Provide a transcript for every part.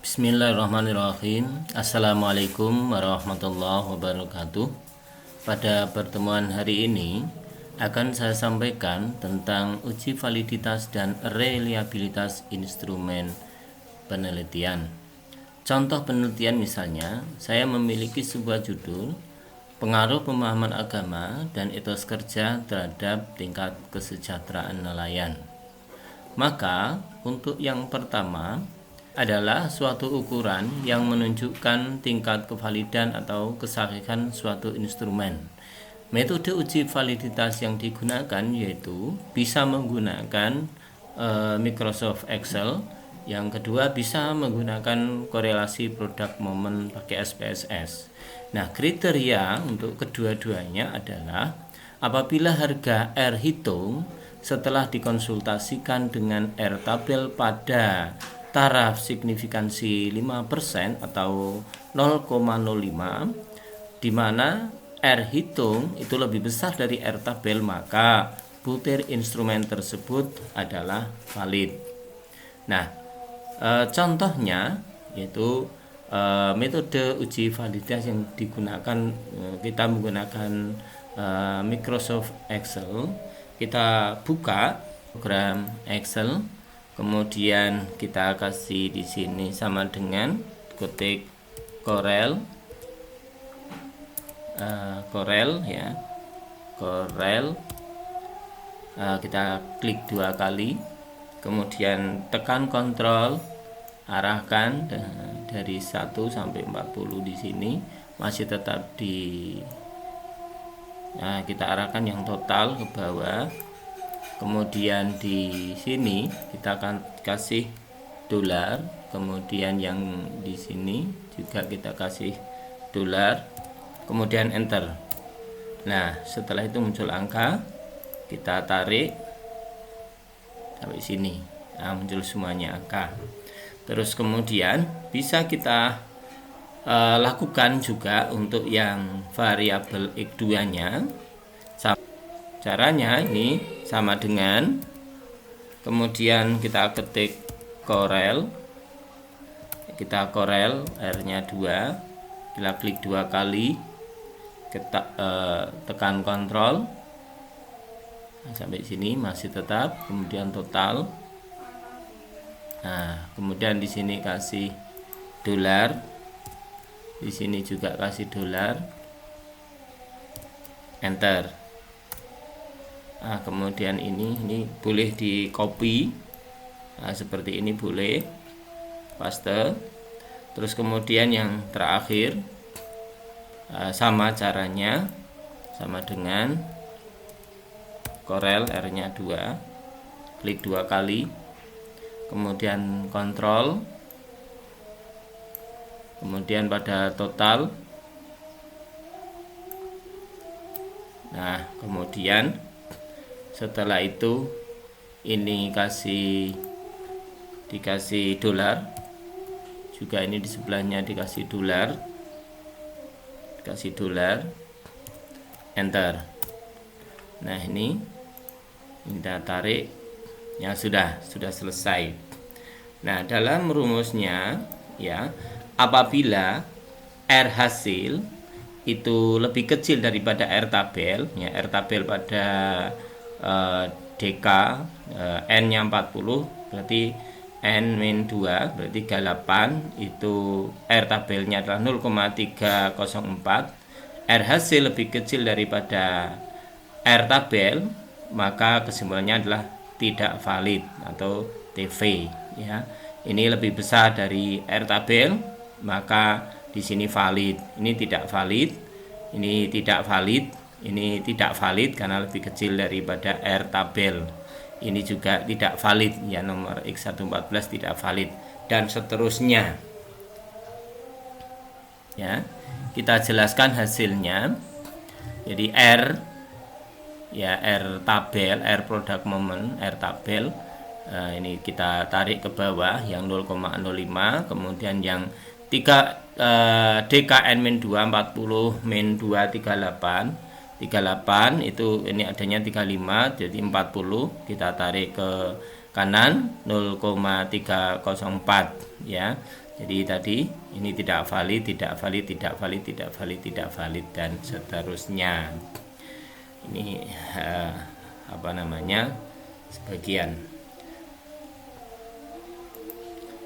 Bismillahirrahmanirrahim. Assalamualaikum warahmatullahi wabarakatuh. Pada pertemuan hari ini akan saya sampaikan tentang uji validitas dan reliabilitas instrumen penelitian. Contoh penelitian misalnya, saya memiliki sebuah judul pengaruh pemahaman agama dan etos kerja terhadap tingkat kesejahteraan nelayan. Maka untuk yang pertama adalah suatu ukuran yang menunjukkan tingkat kevalidan atau kesahihan suatu instrumen. Metode uji validitas yang digunakan yaitu bisa menggunakan Microsoft Excel. Yang kedua bisa menggunakan korelasi produk momen pakai SPSS. Nah, kriteria untuk kedua-duanya adalah apabila harga R hitung setelah dikonsultasikan dengan R tabel pada taraf signifikansi 5% atau 0,05, di mana R hitung itu lebih besar dari R tabel, maka butir instrumen tersebut adalah valid. Nah, contohnya yaitu metode uji validitas yang digunakan, kita menggunakan Microsoft Excel. Kita buka program Excel, kemudian kita kasih di sini sama dengan ketik Corel ya, Corel. Kita klik 2 kali, kemudian tekan kontrol, arahkan dari 1 sampai 40 di sini masih tetap di. Nah, kita arahkan yang total ke bawah. Kemudian di sini kita akan kasih dolar, kemudian yang di sini juga kita kasih dolar, kemudian enter. Nah, setelah itu muncul angka, kita tarik sampai sini. Nah, muncul semuanya angka. Terus kemudian bisa kita lakukan juga untuk yang variabel X2-nya. Caranya ini sama dengan, kemudian kita ketik Corel, kita Corel R-nya 2, kita klik 2 kali, kita tekan kontrol. Nah, sampai sini masih tetap, kemudian total. Nah, kemudian di sini kasih dolar. Di sini juga kasih dolar, enter. Nah, kemudian ini boleh di copy. Nah, seperti ini boleh, paste. Terus kemudian yang terakhir sama caranya, sama dengan Corel R-nya 2, klik 2 kali, kemudian kontrol, kemudian pada total. Nah, kemudian setelah itu ini dikasih dolar, juga ini di sebelahnya dikasih dolar, enter. Nah, ini kita tarik, ya sudah selesai. Nah, dalam rumusnya ya, apabila R hasil itu lebih kecil daripada R tabel, ya R tabel pada DK N-nya 40, berarti N-2 berarti 38, itu R tabelnya adalah 0,304. R hasil lebih kecil daripada R tabel, maka kesimpulannya adalah tidak valid atau TV ya. Ini lebih besar dari R tabel, maka di sini valid. Ini tidak valid, ini tidak valid, ini tidak valid karena lebih kecil daripada R tabel. Ini juga tidak valid ya, nomor X114 tidak valid, dan seterusnya. Ya, kita jelaskan hasilnya. Jadi R ya, R tabel, R product moment, R tabel. Ini kita tarik ke bawah yang 0,05, kemudian yang 3 DKN-2 40 min 2 38 itu ini adanya 35, jadi 40 kita tarik ke kanan 0,304 ya. Jadi tadi ini tidak valid, tidak valid, tidak valid, tidak valid, tidak valid, dan seterusnya. Ini sebagian.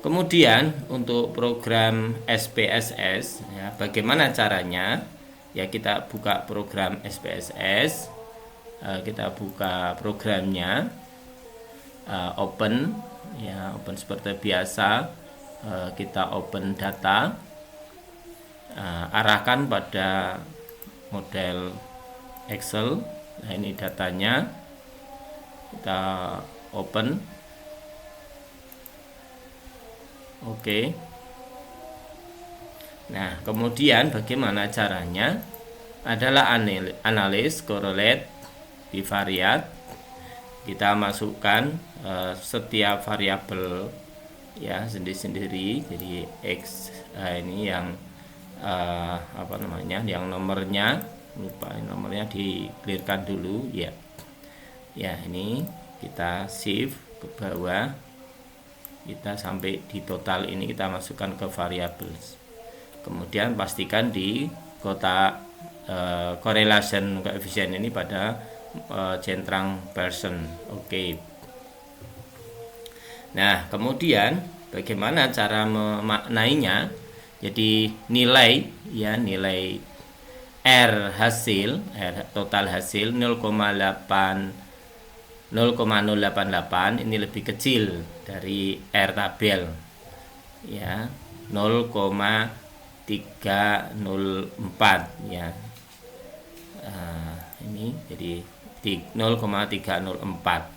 Kemudian untuk program SPSS ya, bagaimana caranya? Ya, kita buka program SPSS, kita buka programnya, open ya, open seperti biasa. Kita open data, arahkan pada model Excel. Nah, ini datanya, kita open. Oke. Nah, kemudian bagaimana caranya? Adalah analis, correlate, bivariate. Kita masukkan setiap variabel ya sendiri-sendiri. Jadi X ini yang yang nomornya, lupa nomornya, di-clearkan dulu ya. Ya, ini kita shift ke bawah, kita sampai di total ini, kita masukkan ke variables. Kemudian pastikan di kotak correlation coefficient ini pada centang person. Oke. Nah, kemudian bagaimana cara memaknainya? Jadi nilai R hasil, total hasil 0,088 ini lebih kecil dari R tabel ya, 0,304 ya. Ini jadi 0,304.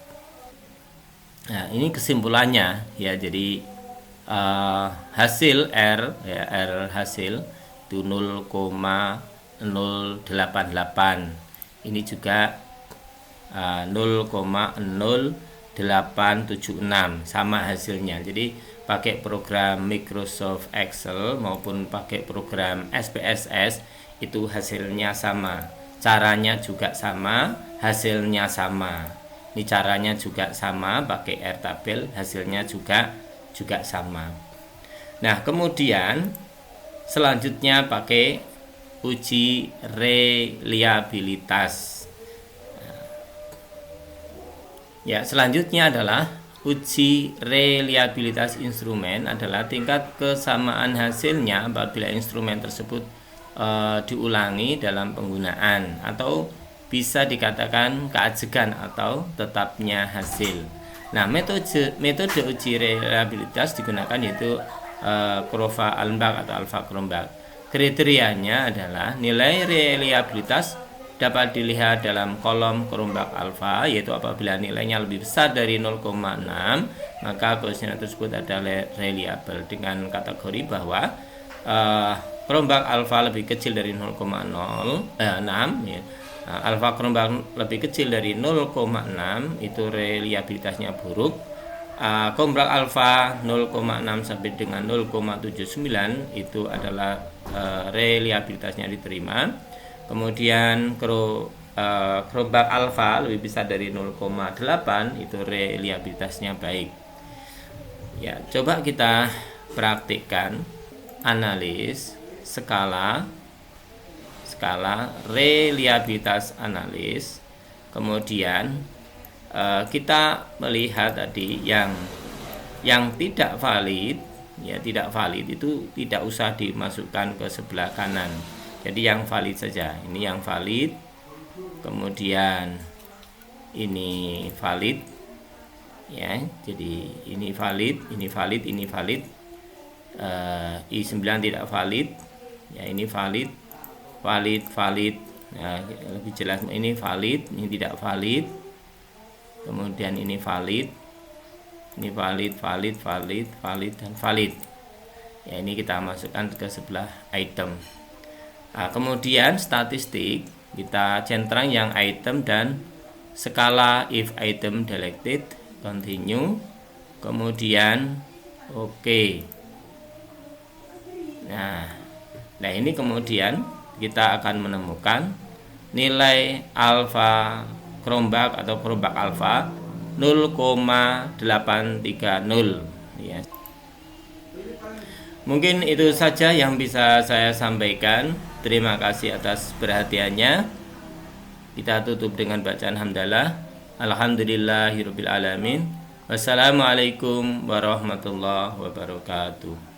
Nah, ini kesimpulannya ya. Jadi hasil R ya, R hasil itu 0,088. Ini juga 0,0876 sama hasilnya. Jadi pakai program Microsoft Excel maupun pakai program SPSS itu hasilnya sama, caranya juga sama, hasilnya sama. Ini caranya juga sama, pakai R tabel, hasilnya juga sama. Nah, kemudian selanjutnya pakai uji reliabilitas. Ya, selanjutnya adalah uji reliabilitas instrumen, adalah tingkat kesamaan hasilnya apabila instrumen tersebut diulangi dalam penggunaan, atau bisa dikatakan keajegan atau tetapnya hasil. Nah, metode uji reliabilitas digunakan yaitu Crova-Almbach atau Alpha-Cronbach. Kriterianya adalah nilai reliabilitas dapat dilihat dalam kolom Cronbach alpha, yaitu apabila nilainya lebih besar dari 0,6 maka koefisien tersebut adalah reliable, dengan kategori bahwa Cronbach alpha lebih kecil dari 0,06 ya. Alpha Cronbach lebih kecil dari 0,6 itu reliabilitasnya buruk. Cronbach alpha 0,6 sampai dengan 0,79 itu adalah reliabilitasnya diterima. Kemudian Cronbach alpha lebih besar dari 0,8 itu reliabilitasnya baik. Ya, coba kita praktikkan analis skala reliabilitas analis. Kemudian kita melihat tadi yang tidak valid ya, tidak valid itu tidak usah dimasukkan ke sebelah kanan. Jadi yang valid saja. Ini yang valid. Kemudian ini valid ya. Jadi ini valid, ini valid, ini valid. I9 tidak valid. Ya, ini valid. Valid. Nah, lebih jelas ini valid, ini tidak valid. Kemudian ini valid. Ini valid, dan valid. Ya, ini kita masukkan ke sebelah item. Nah, kemudian statistik kita centang yang item dan skala if item deleted, continue, kemudian oke. Nah, ini kemudian kita akan menemukan nilai alpha Cronbach atau Cronbach alpha 0,830 ya. Mungkin itu saja yang bisa saya sampaikan. Terima kasih atas perhatiannya. Kita tutup dengan bacaan hamdalah. Alhamdulillahirabbil alamin. Wassalamualaikum warahmatullahi wabarakatuh.